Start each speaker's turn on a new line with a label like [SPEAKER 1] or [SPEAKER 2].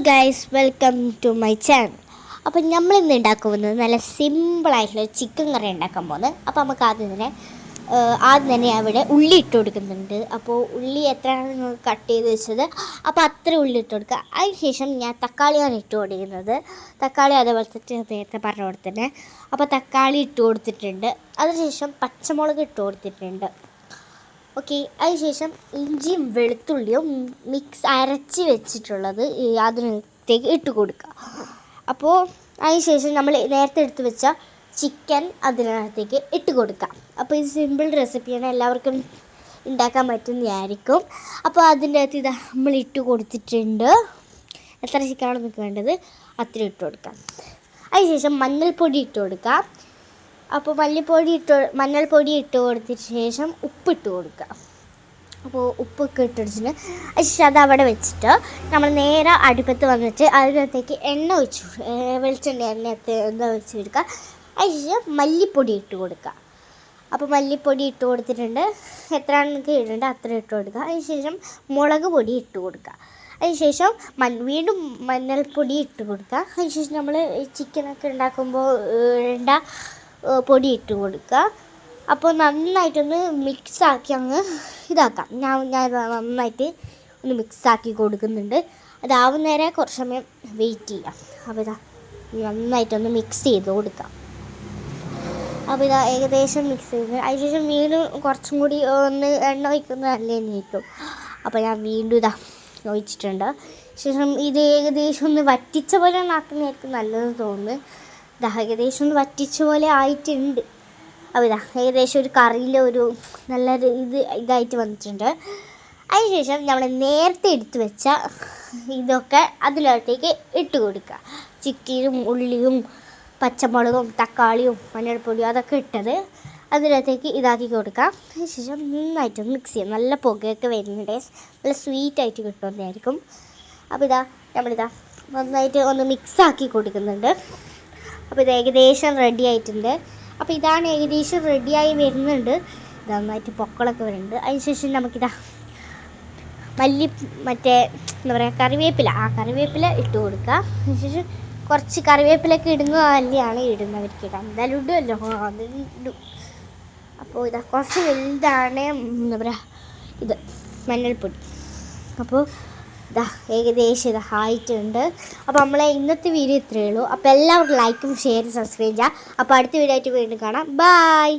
[SPEAKER 1] Guys, welcome to my channel. അപ്പോൾ നമ്മളിന്ന് ഉണ്ടാക്കാൻ പോകുന്നത് നല്ല സിമ്പിളായിട്ടുള്ള ചിക്കൻ കറി ഉണ്ടാക്കാൻ പോകുന്നത്. അപ്പോൾ നമുക്ക് ആദ്യം തന്നെ അവിടെ ഉള്ളി ഇട്ട് കൊടുക്കുന്നുണ്ട്. അപ്പോൾ ഉള്ളി എത്രയാണ് കട്ട് ചെയ്ത് വെച്ചത്, അപ്പോൾ അത്ര ഉള്ളി ഇട്ട് കൊടുക്കുക. അതിനുശേഷം ഞാൻ തക്കാളിയാണ് ഇട്ട് കൊടുക്കുന്നത്. തക്കാളി അതേപോലെ നേരത്തെ പറഞ്ഞ പോലെ തന്നെ. അപ്പോൾ തക്കാളി ഇട്ട് കൊടുത്തിട്ടുണ്ട്. അതിനുശേഷം പച്ചമുളക് ഇട്ട് കൊടുത്തിട്ടുണ്ട്. ഓക്കെ, അതിനുശേഷം ഇഞ്ചിയും വെളുത്തുള്ളിയും അരച്ച് വെച്ചിട്ടുള്ളത് അതിനകത്തേക്ക് ഇട്ട് കൊടുക്കുക. അപ്പോൾ അതിനുശേഷം നമ്മൾ നേരത്തെ എടുത്ത് വെച്ച ചിക്കൻ അതിനകത്തേക്ക് ഇട്ട് കൊടുക്കുക. അപ്പോൾ ഇത് സിമ്പിൾ റെസിപ്പിയാണ്, എല്ലാവർക്കും ഉണ്ടാക്കാൻ പറ്റുന്നതായിരിക്കും. അപ്പോൾ അതിൻ്റെ അകത്ത് ഇത് നമ്മൾ ഇട്ട് കൊടുത്തിട്ടുണ്ട്. എത്ര ചിക്കനാണ് നമുക്ക് വേണ്ടത് അത്ര ഇട്ട് കൊടുക്കാം. അതിനുശേഷം മഞ്ഞൾപ്പൊടി ഇട്ട് കൊടുക്കാം. അപ്പോൾ മഞ്ഞൾപ്പൊടി ഇട്ട് കൊടുത്തതിന് ശേഷം ഉപ്പിട്ട് കൊടുക്കുക. അപ്പോൾ ഉപ്പൊക്കെ ഇട്ടിട്ട് അതിനുശേഷം അത് അവിടെ വെച്ചിട്ട് നമ്മൾ നേരെ അടുപ്പത്ത് വന്നിട്ട് അതിനകത്തേക്ക് വെളിച്ചെണ്ണ വെച്ച് കൊടുക്കുക. അതിനുശേഷം മല്ലിപ്പൊടി ഇട്ട് കൊടുക്കുക. അപ്പോൾ മല്ലിപ്പൊടി ഇട്ട് കൊടുത്തിട്ടുണ്ട്. എത്രയാണ് നിങ്ങൾക്ക് ഇടേണ്ടത് അത്ര ഇട്ട് കൊടുക്കുക. അതിനുശേഷം മുളക് പൊടി ഇട്ട് കൊടുക്കുക. അതിനുശേഷം വീണ്ടും മഞ്ഞൾപ്പൊടി ഇട്ട് കൊടുക്കുക. അതിനുശേഷം നമ്മൾ ചിക്കനൊക്കെ ഉണ്ടാക്കുമ്പോൾ ഇടേണ്ട പൊടി ഇട്ട് കൊടുക്കുക. അപ്പോൾ നന്നായിട്ടൊന്ന് മിക്സാക്കി അങ്ങ് ഇതാക്കാം. ഞാൻ നന്നായിട്ട് ഒന്ന് മിക്സാക്കി കൊടുക്കുന്നുണ്ട്. അതാവുന്നേരം കുറച്ച് സമയം വെയിറ്റ് ചെയ്യാം. അപ്പോൾ നന്നായിട്ടൊന്ന് മിക്സ് ചെയ്ത് കൊടുക്കാം. അപ്പോൾ ഏകദേശം മിക്സ് ചെയ്ത് അതിനുശേഷം വീണ്ടും കുറച്ചും കൂടി ഒന്ന് എണ്ണ ഒഴിക്കുന്നത് നല്ലതായിരിക്കും. അപ്പോൾ ഞാൻ വീണ്ടും ഒഴിച്ചിട്ടുണ്ട്. ശേഷം ഇത് ഏകദേശം ഒന്ന് വറ്റിച്ച പോലെ ആക്കുന്നതായിരിക്കും നല്ലത് തോന്നുന്നു. ഏകദേശം ഒന്ന് വറ്റിച്ച പോലെ ആയിട്ടുണ്ട്. അപ്പോൾ ഏകദേശം ഒരു കറിയിൽ ഒരു നല്ലൊരു ഇതായിട്ട് വന്നിട്ടുണ്ട്. അതിനുശേഷം നമ്മൾ നേരത്തെ എടുത്ത് വെച്ച ഇതൊക്കെ അതിനകത്തേക്ക് ഇട്ട് കൊടുക്കുക. ചിക്കനും ഉള്ളിയും പച്ചമുളകും തക്കാളിയും മഞ്ഞൾപ്പൊടിയും അതൊക്കെ ഇട്ടത് അതിനകത്തേക്ക് ഇതാക്കി കൊടുക്കാം. അതിനുശേഷം നന്നായിട്ടൊന്ന് മിക്സ് ചെയ്യാം. നല്ല പുകയൊക്കെ വരുന്നുണ്ട്, നല്ല സ്വീറ്റായിട്ട് കിട്ടുന്നതായിരിക്കും. അപ്പോൾ നമ്മളിതാ നന്നായിട്ട് ഒന്ന് മിക്സാക്കി കൊടുക്കുന്നുണ്ട്. അപ്പോൾ ഇത് ഏകദേശം റെഡി ആയിട്ടുണ്ട്. അപ്പോൾ ഇതാണ് ഏകദേശം റെഡിയായി വരുന്നുണ്ട്. നന്നായിട്ട് പൊക്കളൊക്കെ വരുന്നുണ്ട്. അതിനുശേഷം നമുക്കിതാ എന്താ പറയുക കറിവേപ്പില ഇട്ട് കൊടുക്കുക. അതിനുശേഷം കുറച്ച് കറിവേപ്പിലൊക്കെ ഇടുന്നത് നല്ലതാണ്, ഇടുന്നവർക്ക് ഇടാം, എന്തായാലും ഇടുമല്ലോ, അതിടും. അപ്പോൾ കുറച്ച് വലുതാണ് എന്താ പറയുക മഞ്ഞൾപ്പൊടി. അപ്പോൾ ഏകദേശം ആയിട്ടുണ്ട്. അപ്പോൾ നമ്മളെ ഇന്നത്തെ വീഡിയോ ഇത്രയേ ഉള്ളൂ. അപ്പോൾ എല്ലാവരും ലൈക്കും ഷെയറും സബ്സ്ക്രൈബ് ചെയ്യുക. അപ്പോൾ അടുത്ത വീഡിയോ ആയിട്ട് വീണ്ടും കാണാം. ബൈ.